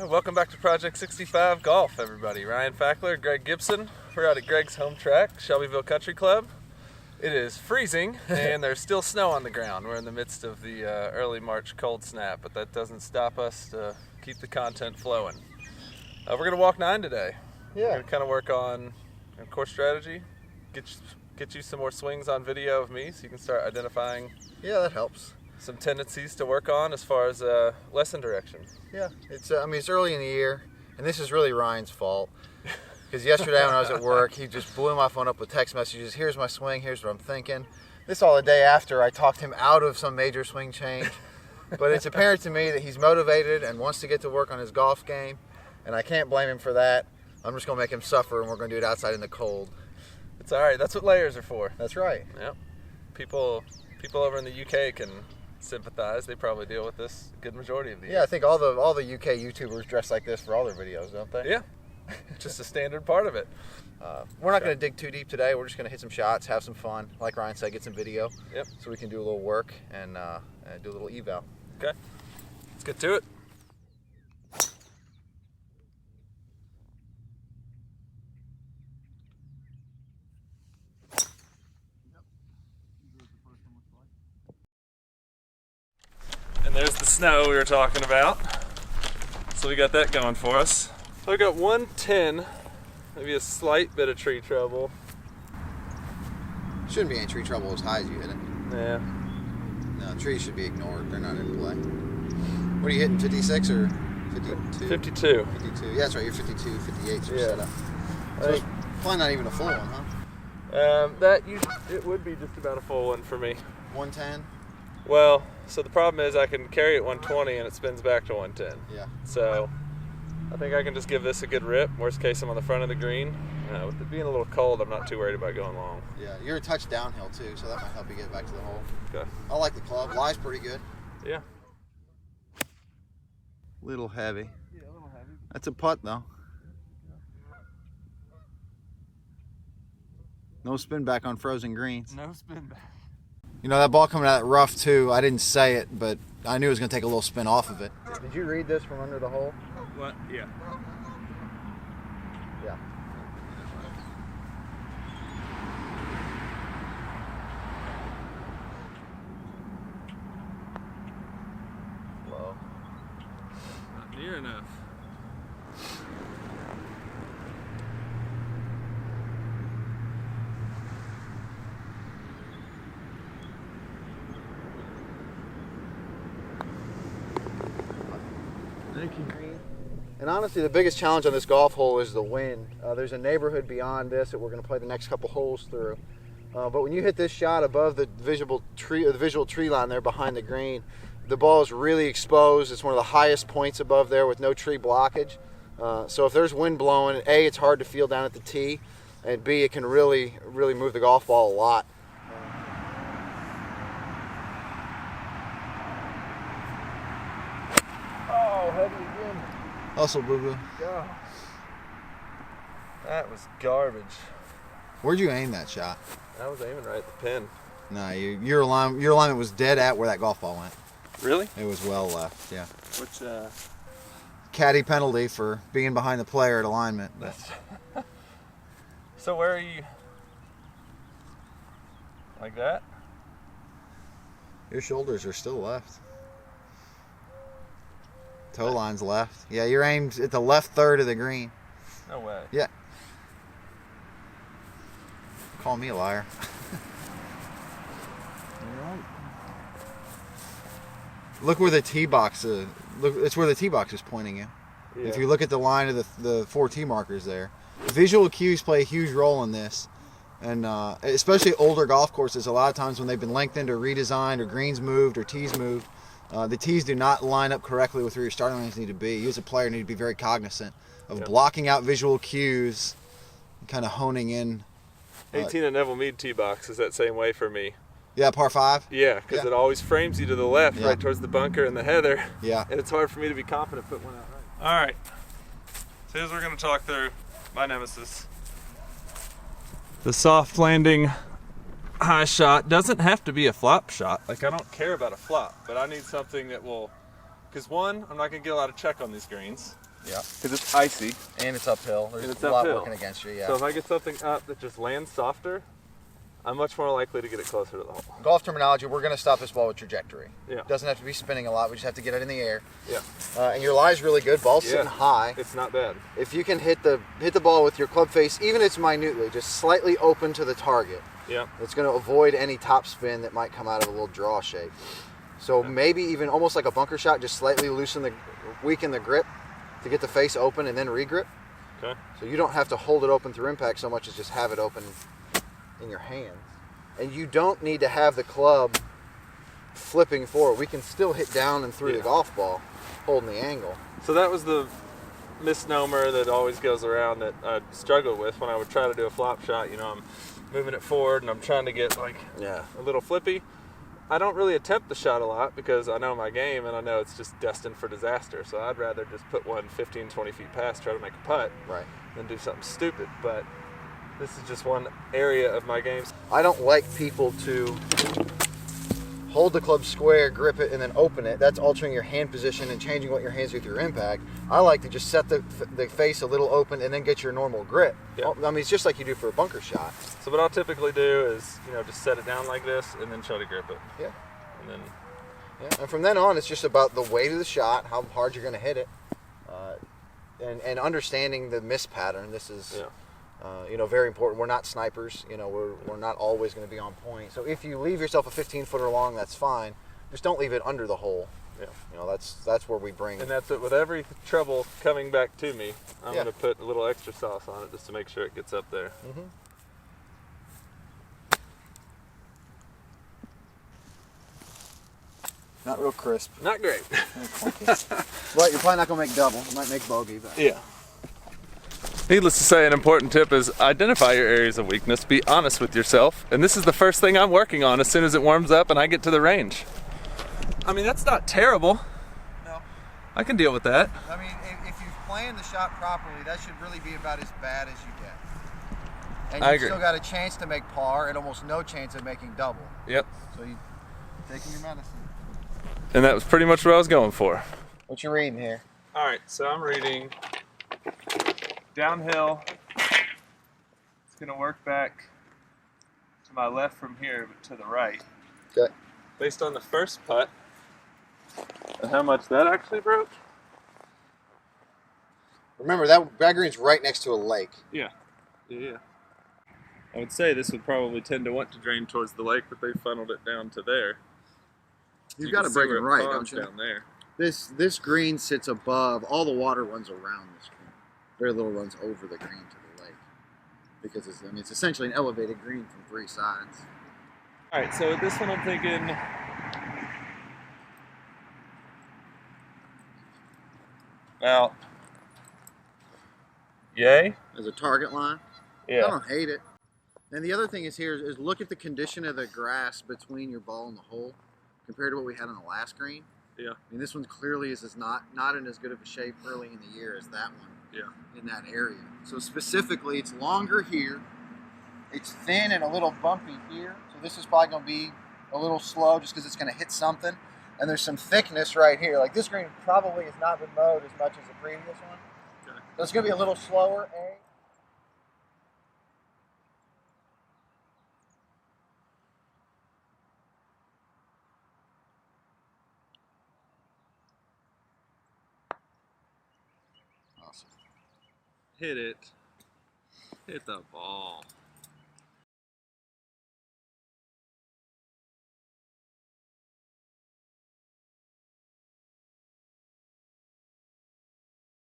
Welcome back to Project 65 Golf, everybody. Ryan Fackler, Greg Gibson. We're out at Greg's home track, Shelbyville Country Club. It is freezing and there's still snow on the ground. We're in the midst of the early March cold snap, but that doesn't stop us to keep the content flowing. We're going to walk 9 today. Yeah. We're going to kind of work on course strategy, get you some more swings on video of me so you can start identifying that helps. Some tendencies to work on as far as lesson direction. Yeah, it's it's early in the year, and this is really Ryan's fault. Because yesterday when I was at work, he just blew my phone up with text messages. Here's my swing, here's what I'm thinking. This all the day after I talked him out of some major swing change. But it's apparent to me that he's motivated and wants to get to work on his golf game, and I can't blame him for that. I'm just going to make him suffer, and we're going to do it outside in the cold. It's all right. That's what layers are for. That's right. Yep. People over in the UK can sympathize. They probably deal with this a good majority of the year. Yeah, I think all the UK YouTubers dress like this for all their videos, don't they? Yeah. Just a standard part of it. We're not going to dig too deep today. We're just going to hit some shots, have some fun. Like Ryan said, get some video. Yep. So we can do a little work and do a little eval. Okay. Let's get to it. And there's the snow we were talking about. So we got that going for us. So we got 110, maybe a slight bit of tree trouble. Shouldn't be any tree trouble as high as you hit it. Yeah. No, trees should be ignored. They're not in play. What are you hitting, 56 or 52? 52. 52. Yeah, that's right. You're 52, 58 so Yeah. set up. So it's probably not even a full one, huh? It would be just about a full one for me. 110? Well, so the problem is I can carry it 120 and it spins back to 110. Yeah. So I think I can just give this a good rip. Worst case, I'm on the front of the green. With it being a little cold, I'm not too worried about going long. Yeah, you're a touch downhill too, so that might help you get back to the hole. Okay. I like the club. Lie's pretty good. Yeah. Little heavy. Yeah, a little heavy. That's a putt though. No spin back on frozen greens. No spin back. You know, that ball coming out rough too, I didn't say it, but I knew it was going to take a little spin off of it. Did you read this from under the hole? What? Yeah. Yeah. Low. Not near enough. Thank you. And honestly, the biggest challenge on this golf hole is the wind. There's a neighborhood beyond this that we're going to play the next couple holes through. But when you hit this shot above the visual tree line there behind the green, the ball is really exposed. It's one of the highest points above there with no tree blockage. So if there's wind blowing, A, it's hard to feel down at the tee, and B, it can really move the golf ball a lot. Oh, heavy again. Hustle, boo-boo. God. That was garbage. Where'd you aim that shot? I was aiming right at the pin. No, your alignment was dead at where that golf ball went. Really? It was well left, yeah. Which, Caddy penalty for being behind the player at alignment. So where are you? Like that? Your shoulders are still left. Toe line's left. Yeah, you're aimed at the left third of the green. No way. Yeah. Call me a liar. Look where the tee box is. Look, it's where the tee box is pointing you. Yeah. If you look at the line of the 4 tee markers there, visual cues play a huge role in this, and especially older golf courses. A lot of times when they've been lengthened or redesigned, or greens moved, or tees moved, the tees do not line up correctly with where your starting lines need to be. You as a player need to be very cognizant of blocking out visual cues, and kind of honing in. 18 at Neville Mead tee box is that same way for me. Yeah, par 5? Yeah, because it always frames you to the left, right towards the bunker and the heather. Yeah. And it's hard for me to be confident put one out right. All right. So here's what we're going to talk through my nemesis. The soft landing high shot doesn't have to be a flop shot. Like, I don't care about a flop, but I need something that will Because one, I'm not going to get a lot of check on these greens. Yeah. Because it's icy. And it's uphill. There's It's a lot uphill. working against you, yeah. So if I get something up that just lands softer, I'm much more likely to get it closer to the hole. Golf terminology, we're going to stop this ball with trajectory. Yeah. It doesn't have to be spinning a lot. We just have to get it in the air. Yeah. And your lie's really good. Ball's sitting high. It's not bad. If you can hit the ball with your club face, even if it's minutely, just slightly open to the target. Yeah. It's going to avoid any top spin that might come out of a little draw shape. So maybe even almost like a bunker shot, just slightly weaken the grip to get the face open and then regrip. Okay. So you don't have to hold it open through impact so much as just have it open in your hands. And you don't need to have the club flipping forward. We can still hit down and through the golf ball, holding the angle. So that was the misnomer that always goes around that I struggle with when I would try to do a flop shot. You know, I'm moving it forward and I'm trying to get like a little flippy. I don't really attempt the shot a lot because I know my game and I know it's just destined for disaster. So I'd rather just put one 15, 20 feet past, try to make a putt, than do something stupid. But this is just one area of my game. I don't like people to hold the club square, grip it, and then open it. That's altering your hand position and changing what your hands do through your impact. I like to just set the face a little open and then get your normal grip. Yeah. I mean, it's just like you do for a bunker shot. So what I'll typically do is, you know, just set it down like this and then try to grip it. Yeah. And then. Yeah. And from then on, it's just about the weight of the shot, how hard you're going to hit it, and understanding the miss pattern. This is. You know, very important. We're not snipers. You know, we're not always going to be on point. So if you leave yourself a 15-footer long, that's fine. Just don't leave it under the hole. Yeah. You know, that's where we bring. And that's it. With every trouble coming back to me, I'm going to put a little extra sauce on it just to make sure it gets up there. Mm-hmm. Not real crisp. Not great. But you're probably not going to make double. You might make bogey. But. Yeah. Needless to say, an important tip is identify your areas of weakness, be honest with yourself, and this is the first thing I'm working on as soon as it warms up and I get to the range. I mean, that's not terrible. No. I can deal with that. I mean, if you've planned the shot properly, that should really be about as bad as you get. And you've still got a chance to make par and almost no chance of making double. Yep. So you're taking your medicine. And that was pretty much what I was going for. What you reading here? All right, so I'm reading downhill. It's going to work back to my left from here, but to the right. Okay. Based on the first putt and how much that actually broke. Remember, that green's right next to a lake. Yeah. Yeah. I would say this would probably tend to want to drain towards the lake, but they funneled it down to there. You've got to break it right, don't you? Down there. This green sits above. All the water runs around this green. Very little runs over the green to the lake because it's essentially an elevated green from three sides. All right, so with this one I'm thinking about yay as a target line. Yeah. I don't hate it. And the other thing is here is look at the condition of the grass between your ball and the hole compared to what we had on the last green. Yeah. I mean, this one clearly is not in as good of a shape early in the year as that one. Yeah. In that area. So specifically, it's longer here. It's thin and a little bumpy here. So this is probably going to be a little slow just because it's going to hit something. And there's some thickness right here. Like this green probably has not been mowed as much as the previous one. Okay. So it's going to be a little slower, A. Hit it. Hit the ball.